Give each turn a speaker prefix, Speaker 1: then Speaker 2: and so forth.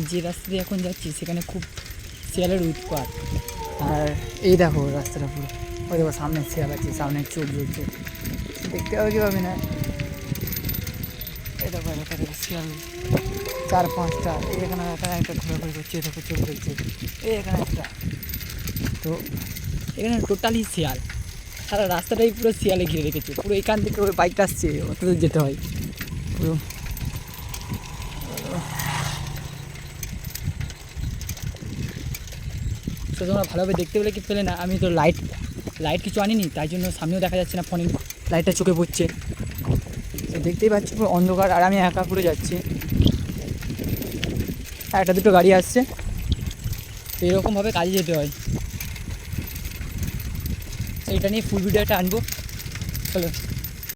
Speaker 1: যে রাস্তা দিয়ে এখন যাচ্ছি সেখানে খুব শিয়ালের উৎপাত। আর এই দেখো রাস্তাটা পুরো, ওই দেখো সামনে শিয়াল আছে, সামনে চোখ জ্বলছে, দেখতে হবে কি পাবি না। এই দেখো শিয়াল 4-5টা, এখানে একটা ঘোরাঘুরি করছে, দেখো চোখ জ্বলছে, এখানে একটা। তো এখানে টোটালি শিয়াল, সারা রাস্তাটাই পুরো শিয়ালে ঘিরে রেখেছে। পুরো এখান থেকে ওই বাইকটা আসছে, অত দূর যেতে হয় পুরো। তো তোমরা ভালোভাবে দেখতে পেলে কি পেলে না, আমি তো লাইট কিছু আনিনি, তাই জন্য সামনেও দেখা যাচ্ছে না, ফোনের লাইটটা চোখে পড়ছে। তো দেখতেই পাচ্ছি পুরো অন্ধকার, আর আমি একা করে যাচ্ছি, একটা দুটো গাড়ি আসছে। তো এরকমভাবে কাজে যেতে হয়। তো এটা নিয়ে ফুল ভিডিওটা আনবো, চলো।